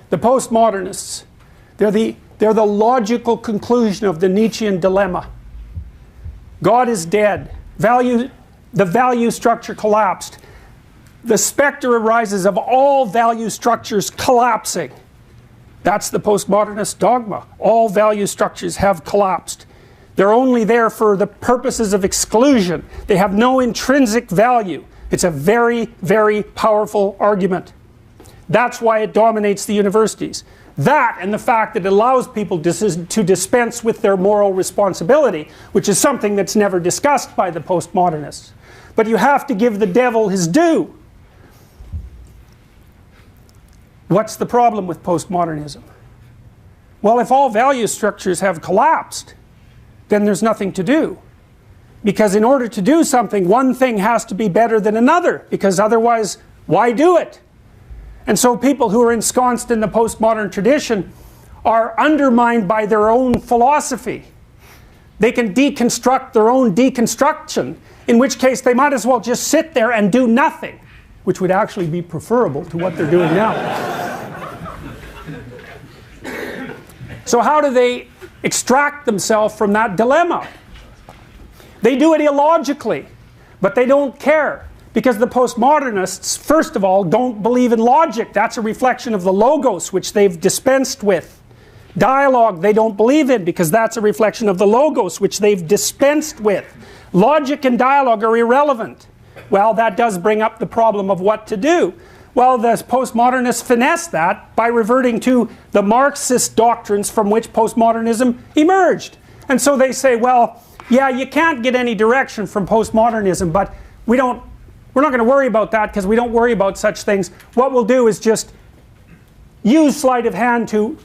The postmodernists, they're the logical conclusion of the Nietzschean dilemma. God is dead. The value structure collapsed. The specter arises of all value structures collapsing. That's the postmodernist dogma. All value structures have collapsed. They're only there for the purposes of exclusion. They have no intrinsic value. It's a very, very powerful argument. That's why it dominates the universities. That and the fact that it allows people to dispense with their moral responsibility, which is something that's never discussed by the postmodernists. But you have to give the devil his due. What's the problem with postmodernism? Well, if all value structures have collapsed, then there's nothing to do. Because in order to do something, one thing has to be better than another, because otherwise, why do it? And so people who are ensconced in the postmodern tradition are undermined by their own philosophy. They can deconstruct their own deconstruction, in which case they might as well just sit there and do nothing, which would actually be preferable to what they're doing now. So how do they extract themselves from that dilemma? They do it illogically, but they don't care. Because the postmodernists, first of all, don't believe in logic. That's a reflection of the logos, which they've dispensed with. Dialogue they don't believe in, because that's a reflection of the logos, which they've dispensed with. Logic and dialogue are irrelevant. Well, that does bring up the problem of what to do. Well, the postmodernists finesse that by reverting to the Marxist doctrines from which postmodernism emerged. And so they say, well, yeah, you can't get any direction from postmodernism, but we're not going to worry about that because we don't worry about such things. What we'll do is just use sleight of hand to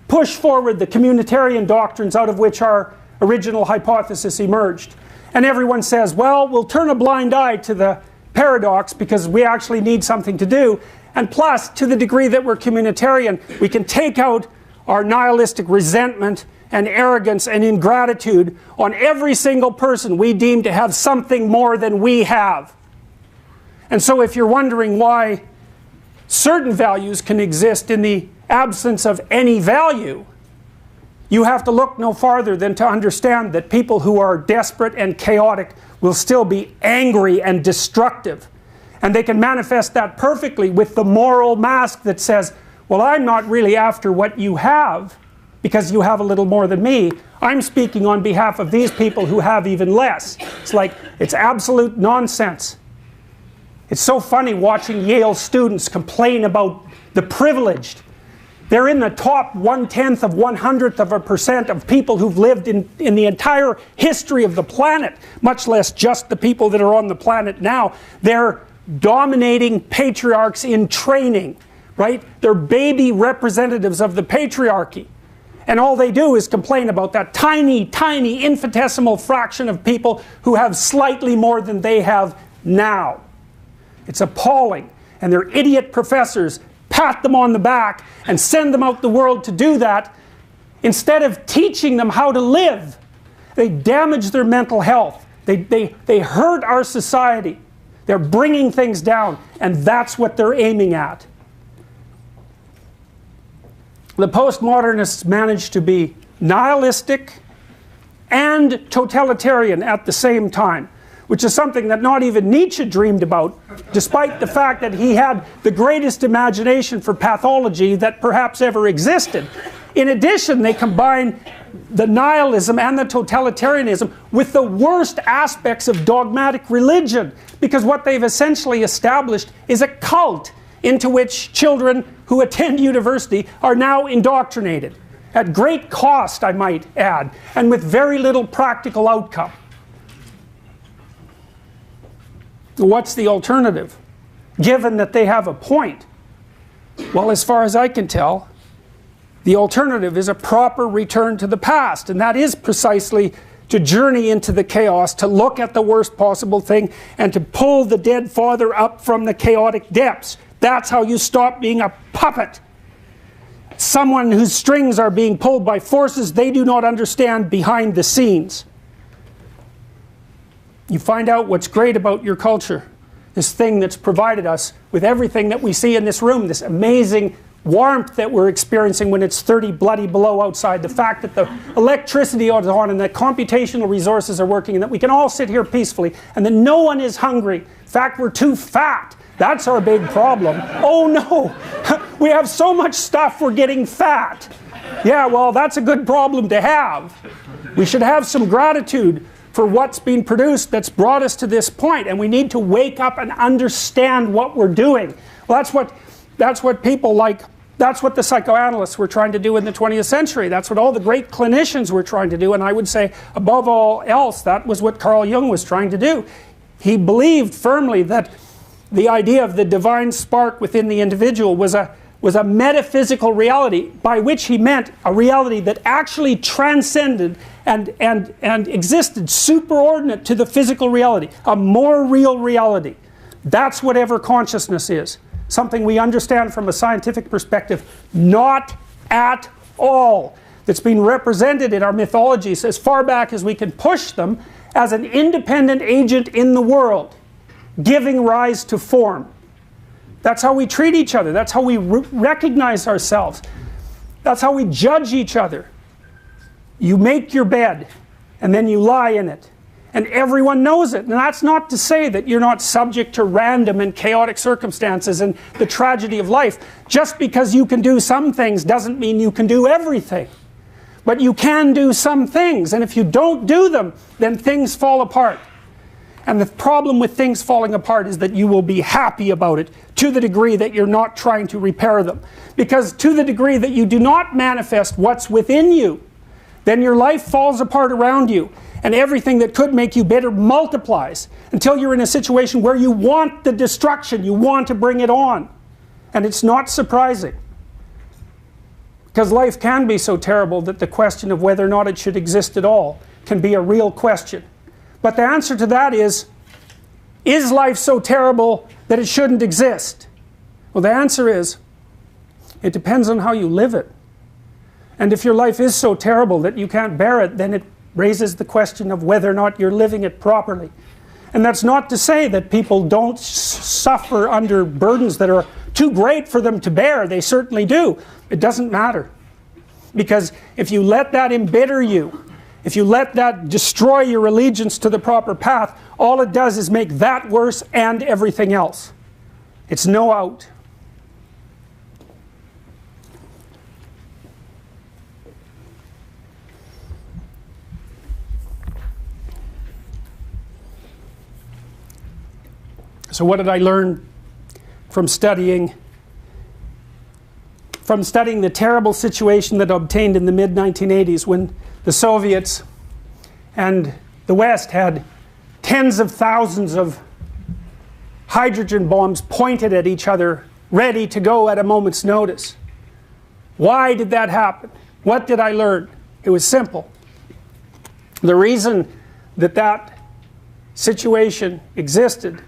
push forward the communitarian doctrines out of which our original hypothesis emerged. And everyone says, well, we'll turn a blind eye to the paradox because we actually need something to do. And plus, to the degree that we're communitarian, we can take out our nihilistic resentment and arrogance and ingratitude on every single person we deem to have something more than we have. And so if you're wondering why certain values can exist in the absence of any value, you have to look no farther than to understand that people who are desperate and chaotic will still be angry and destructive. And they can manifest that perfectly with the moral mask that says, well, I'm not really after what you have because you have a little more than me. I'm speaking on behalf of these people who have even less. It's absolute nonsense. It's so funny watching Yale students complain about the privileged. They're in the top 1/10 of 100% of people who've lived in the entire history of the planet, much less just the people that are on the planet now. They're dominating patriarchs in training, right? They're baby representatives of the patriarchy. And all they do is complain about that tiny, tiny, infinitesimal fraction of people who have slightly more than they have now. It's appalling. And their idiot professors pat them on the back and send them out the world to do that instead of teaching them how to live. They damage their mental health. They hurt our society. They're bringing things down, and that's what they're aiming at. The postmodernists managed to be nihilistic and totalitarian at the same time, which is something that not even Nietzsche dreamed about, despite the fact that he had the greatest imagination for pathology that perhaps ever existed. In addition, they combine the nihilism and the totalitarianism with the worst aspects of dogmatic religion, because what they've essentially established is a cult into which children who attend university are now indoctrinated, at great cost, I might add, and with very little practical outcome. What's the alternative, given that they have a point? Well, as far as I can tell, the alternative is a proper return to the past, and that is precisely to journey into the chaos, to look at the worst possible thing, and to pull the dead father up from the chaotic depths. That's how you stop being a puppet. Someone whose strings are being pulled by forces they do not understand behind the scenes. You find out what's great about your culture, this thing that's provided us with everything that we see in this room, this amazing warmth that we're experiencing when it's 30 bloody below outside, the fact that the electricity is on and that computational resources are working and that we can all sit here peacefully and that no one is hungry. In fact, we're too fat. That's our big problem. Oh no, we have so much stuff we're getting fat. Yeah, well, that's a good problem to have. We should have some gratitude for what's been produced that's brought us to this point, and we need to wake up and understand what we're doing. Well, that's what people like, that's what the psychoanalysts were trying to do in the 20th century. That's what all the great clinicians were trying to do, and I would say, above all else, that was what Carl Jung was trying to do. He believed firmly that the idea of the divine spark within the individual was a metaphysical reality, by which he meant a reality that actually transcended and existed superordinate to the physical reality, a more real reality. That's whatever consciousness is. Something we understand from a scientific perspective, not at all. That's been represented in our mythologies as far back as we can push them as an independent agent in the world, giving rise to form. That's how we treat each other. That's how we recognize ourselves. That's how we judge each other. You make your bed, and then you lie in it. And everyone knows it. And that's not to say that you're not subject to random and chaotic circumstances and the tragedy of life. Just because you can do some things doesn't mean you can do everything. But you can do some things, and if you don't do them, then things fall apart. And the problem with things falling apart is that you will be happy about it to the degree that you're not trying to repair them. Because to the degree that you do not manifest what's within you, then your life falls apart around you, and everything that could make you better multiplies until you're in a situation where you want the destruction, you want to bring it on. And it's not surprising. Because life can be so terrible that the question of whether or not it should exist at all can be a real question. But the answer to that is life so terrible that it shouldn't exist? Well, the answer is, it depends on how you live it. And if your life is so terrible that you can't bear it, then it raises the question of whether or not you're living it properly. And that's not to say that people don't suffer under burdens that are too great for them to bear. They certainly do. It doesn't matter. Because if you let that embitter you, if you let that destroy your allegiance to the proper path, all it does is make that worse and everything else. It's no out. So what did I learn from studying the terrible situation that obtained in the mid-1980s when the Soviets and the West had tens of thousands of hydrogen bombs pointed at each other, ready to go at a moment's notice? Why did that happen? What did I learn? It was simple. The reason that that situation existed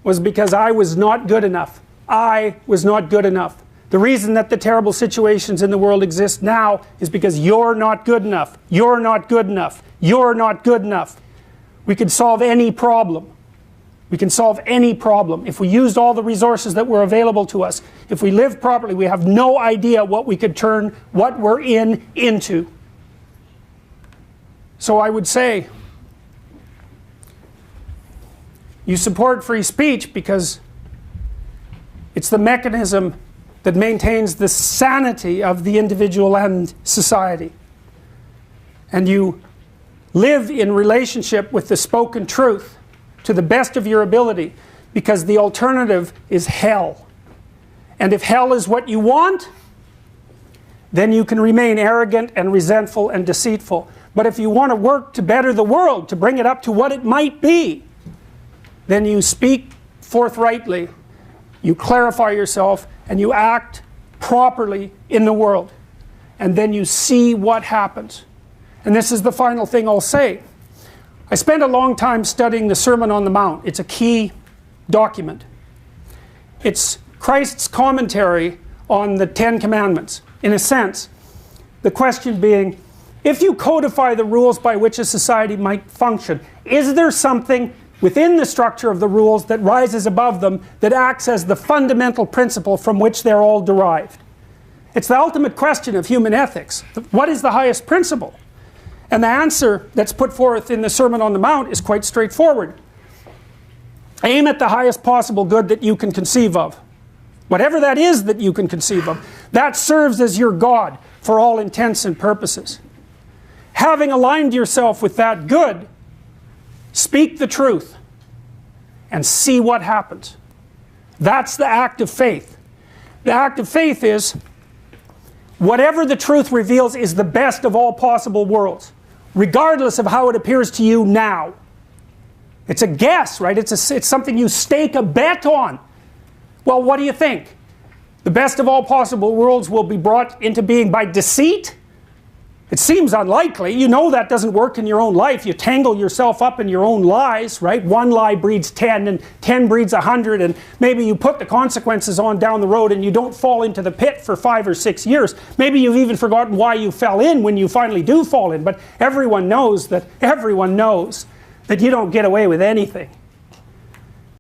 was because I was not good enough. I was not good enough. The reason that the terrible situations in the world exist now is because you're not good enough. You're not good enough. You're not good enough. We could solve any problem. We can solve any problem. If we used all the resources that were available to us, if we live properly, we have no idea what we could turn what we're in into. So I would say, you support free speech because it's the mechanism that maintains the sanity of the individual and society. And you live in relationship with the spoken truth to the best of your ability, because the alternative is hell. And if hell is what you want, then you can remain arrogant and resentful and deceitful. But if you want to work to better the world, to bring it up to what it might be, then you speak forthrightly, you clarify yourself, and you act properly in the world. And then you see what happens. And this is the final thing I'll say. I spent a long time studying the Sermon on the Mount. It's a key document. It's Christ's commentary on the Ten Commandments. In a sense, the question being, if you codify the rules by which a society might function, is there something within the structure of the rules that rises above them, that acts as the fundamental principle from which they're all derived? It's the ultimate question of human ethics. What is the highest principle? And the answer that's put forth in the Sermon on the Mount is quite straightforward. Aim at the highest possible good that you can conceive of. Whatever that is that you can conceive of, that serves as your God for all intents and purposes. Having aligned yourself with that good, speak the truth and see what happens. That's the act of faith. The act of faith is whatever the truth reveals is the best of all possible worlds, regardless of how it appears to you now. It's a guess, right? It's something you stake a bet on. Well, what do you think? The best of all possible worlds will be brought into being by deceit? It seems unlikely. You know that doesn't work in your own life. You tangle yourself up in your own lies, right? One lie breeds 10, and 10 breeds 100, and maybe you put the consequences on down the road and you don't fall into the pit for 5 or 6 years. Maybe you've even forgotten why you fell in when you finally do fall in, but everyone knows that you don't get away with anything.